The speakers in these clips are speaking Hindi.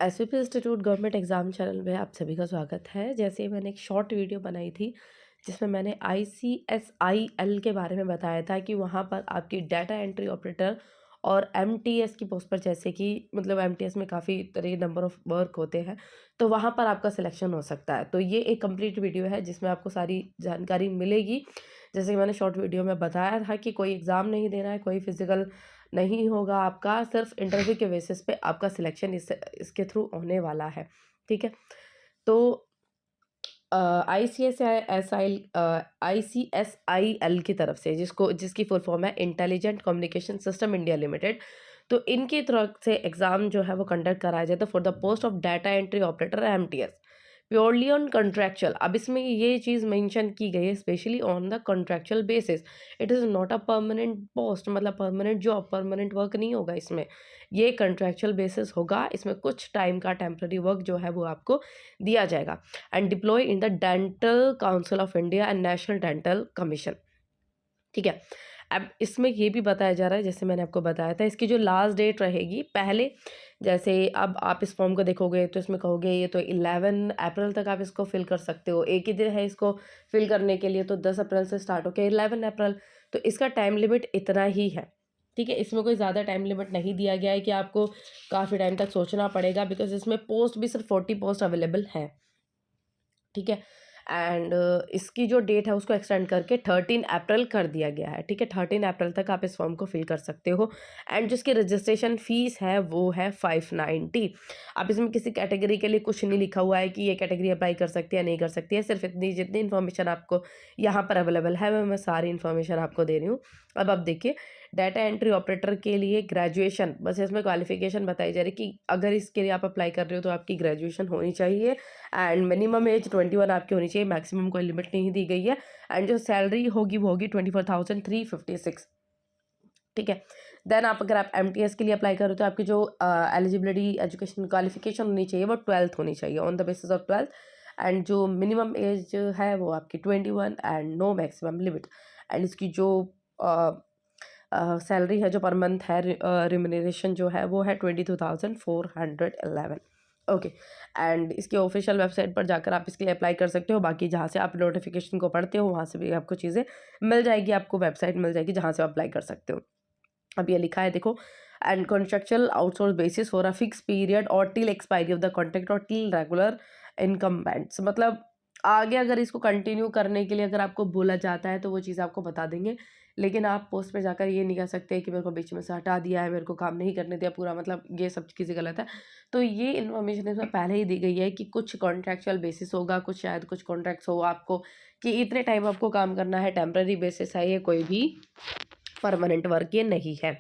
SVP institute government exam channel में आप सभी का स्वागत है। जैसे मैंने एक शॉर्ट वीडियो बनाई थी जिसमें मैंने ICSIL के बारे में बताया था कि वहाँ पर आपकी डाटा एंट्री ऑपरेटर और एमटीएस की पोस्ट पर, जैसे कि मतलब एमटीएस में काफ़ी तरह नंबर ऑफ़ वर्क होते हैं, तो वहाँ पर आपका सिलेक्शन हो सकता है। तो ये एक कंप्लीट वीडियो है जिसमें आपको सारी जानकारी मिलेगी। जैसे कि मैंने शॉर्ट वीडियो में बताया था कि कोई एग्ज़ाम नहीं देना है, कोई फिज़िकल नहीं होगा आपका, सिर्फ इंटरव्यू के बेसिस पे आपका सिलेक्शन इसके थ्रू होने वाला है, ठीक है? तो ICSIL की तरफ से, जिसकी फुल फॉर्म है intelligent communication system India limited, तो इनकी तरफ से एग्ज़ाम जो है वो कंडक्ट कराया जाता है for the post of data entry operator MTS, purely on contractual. अब इसमें ये चीज़ मेंशन की गई है specially on the contractual basis. It is not a permanent post, मतलब परमानेंट जॉब, परमानेंट वर्क नहीं होगा इसमें। ये कॉन्ट्रैक्चुअल बेसिस होगा। इसमें कुछ टाइम का टेम्पररी वर्क जो है वो आपको दिया जाएगा। And deploy in the dental council of India and national dental commission, ठीक है? अब इसमें ये भी बताया जा रहा है, जैसे मैंने आपको बताया था, इसकी जो लास्ट डेट रहेगी पहले, जैसे अब आप इस फॉर्म को देखोगे तो इसमें कहोगे ये तो 11 अप्रैल तक आप इसको फिल कर सकते हो। एक ही दिन है इसको फिल करने के लिए, तो 10 अप्रैल से स्टार्ट होकर 11 अप्रैल, तो इसका टाइम लिमिट इतना ही है, ठीक है? इसमें कोई ज़्यादा टाइम लिमिट नहीं दिया गया है कि आपको काफ़ी टाइम तक सोचना पड़ेगा, बिकॉज इसमें पोस्ट भी सिर्फ 40 पोस्ट अवेलेबल हैं, ठीक है? एंड इसकी जो डेट है उसको एक्सटेंड करके 13 अप्रैल कर दिया गया है, ठीक है? 13 अप्रैल तक आप इस फॉर्म को फिल कर सकते हो। एंड जिसकी रजिस्ट्रेशन फ़ीस है वो है 590। अब इसमें किसी कैटेगरी के लिए कुछ नहीं लिखा हुआ है कि ये कैटेगरी अप्लाई कर सकती है या नहीं कर सकती है। सिर्फ इतनी जितनी इन्फॉर्मेशन आपको यहाँ पर अवेलेबल है मैं सारी इन्फॉर्मेशन आपको दे रही हूँ। अब आप देखिए, डाटा एंट्री ऑपरेटर के लिए ग्रेजुएशन, बस इसमें क्वालिफिकेशन बताई जा रही है कि अगर इसके लिए आप अप्लाई कर रहे हो तो आपकी ग्रेजुएशन होनी चाहिए। एंड मिनिमम एज 21 आपकी होनी चाहिए, मैक्सिमम कोई लिमिट नहीं दी गई है। एंड जो सैलरी होगी वो होगी 24,356, ठीक है? देन अगर आप एमटीएस के लिए अप्लाई करो तो आपकी जो एलिजिबिलिटी एजुकेशन क्वालिफिकेशन होनी चाहिए वो 12th होनी चाहिए, on the basis of 12th। And जो मिनिमम एज है वो आपकी 21 and no maximum limit. And इसकी जो सैलरी है जो पर मंथ है, रिम्यूनरेशन जो है वो है 22,411, ओके? एंड इसके ऑफिशियल वेबसाइट पर जाकर आप इसके लिए अप्लाई कर सकते हो। बाकी जहाँ से आप नोटिफिकेशन को पढ़ते हो वहाँ से भी आपको चीज़ें मिल जाएगी, आपको वेबसाइट मिल जाएगी जहाँ से आप अप्लाई कर सकते हो। अब ये लिखा है देखो, and contractual outsource basis for a fix period और till expiry of the contract और टिल रेगुलर इनकम्बेंट्स, मतलब आगे अगर इसको कंटिन्यू करने के लिए अगर आपको बोला जाता है तो वो चीज़ आपको बता देंगे। लेकिन आप पोस्ट पे जाकर ये नहीं कह सकते कि मेरे को बीच में से हटा दिया है, मेरे को काम नहीं करने दिया पूरा, मतलब ये सब चीज़ें गलत है। तो ये इन्फॉर्मेशन इसमें पहले ही दी गई है कि कुछ कॉन्ट्रैक्चुअल बेसिस होगा, कुछ शायद कुछ कॉन्ट्रैक्ट्स हो आपको कि इतने टाइम आपको काम करना है, टेम्पररी बेसिस है ये, कोई भी परमानेंट वर्क ये नहीं है।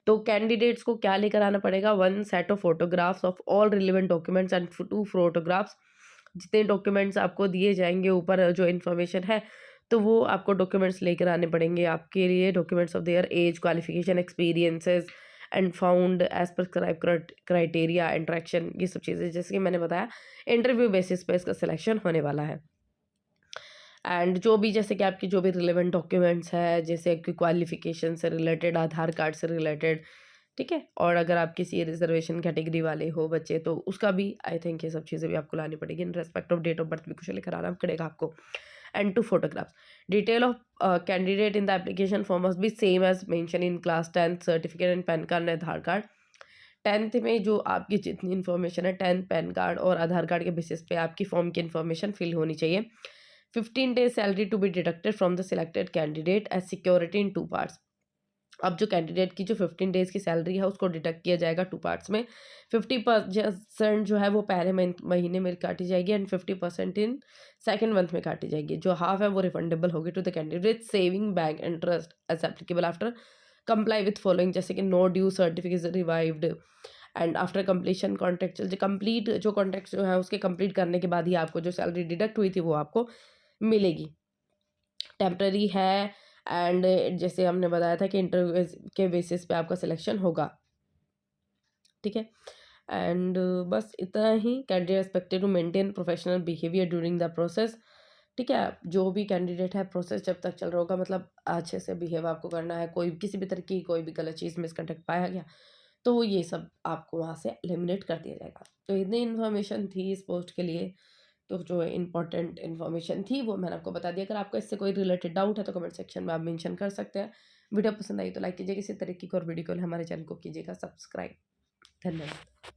तो कैंडिडेट्स को क्या लेकर आना पड़ेगा? 1 set of photographs of all relevant documents and 2 photographs. जितने डॉक्यूमेंट्स आपको दिए जाएंगे ऊपर जो इन्फॉर्मेशन है, तो वो आपको डॉक्यूमेंट्स लेकर आने पड़ेंगे आपके लिए। Documents of their age, qualification, experiences and found as prescribe criteria, interaction, ये सब चीज़ें जैसे कि मैंने बताया इंटरव्यू बेसिस पे इसका सिलेक्शन होने वाला है। एंड जो भी जैसे कि आपकी जो भी रिलेवेंट डॉक्यूमेंट्स है, जैसे आपकी क्वालिफिकेशन से रिलेटेड, आधार कार्ड से रिलेटेड, ठीक है? और अगर आप किसी रिजर्वेशन कैटेगरी वाले हो बच्चे तो उसका भी आई थिंक ये सब चीज़ें भी आपको लानी पड़ेगी। In respect of date of birth भी कुछ लेकर आना पड़ेगा आपको। And 2 photographs. Detail of candidate in the application form must be same as mention in class 10th certificate and PAN card and Aadhaar card. 10th में जो आपकी जितनी इन्फॉर्मेशन है 10th पैन कार्ड और आधार कार्ड के बेसिस पे आपकी फॉर्म की इन्फॉर्मेशन फिल होनी चाहिए। 15 days salary to be deducted from the selected candidate as security in 2 parts. अब जो कैंडिडेट की जो 15 डेज़ की सैलरी है उसको डिडक्ट किया जाएगा 2 पार्ट्स में। 50% जो है वो पहले महीने में काटी जाएगी एंड 50% इन सेकंड मंथ में काटी जाएगी। जो हाफ है वो रिफंडेबल होगी to the candidate saving bank interest as applicable after comply with following, जैसे कि no due certificate revived and after completion contractual, जो कंप्लीट जो कॉन्ट्रैक्ट जो है उसके कंप्लीट करने के बाद ही आपको जो सैलरी डिडक्ट हुई थी वो आपको मिलेगी। टेम्पररी है एंड जैसे हमने बताया था कि इंटरव्यू के बेसिस पे आपका सिलेक्शन होगा, ठीक है? एंड बस इतना ही। Candidate expected to maintain professional behaviour during the process, ठीक है? जो भी कैंडिडेट है प्रोसेस जब तक चल रहा होगा, मतलब अच्छे से बिहेव आपको करना है। कोई किसी भी तरह की कोई भी गलत चीज़ मिसकंडक्ट पाया गया तो ये सब आपको वहाँ से एलिमिनेट कर दिया जाएगा। तो इतनी इन्फॉर्मेशन थी इस पोस्ट के लिए, तो जो इम्पोर्टेंट इन्फॉर्मेशन थी वो मैंने आपको बता दी। अगर आपको इससे कोई रिलेटेड डाउट है तो कमेंट सेक्शन में आप मेंशन कर सकते हैं। वीडियो पसंद आई तो लाइक कीजिए, किसी तरीके की और वीडियो के लिए हमारे चैनल को कीजिएगा सब्सक्राइब। धन्यवाद।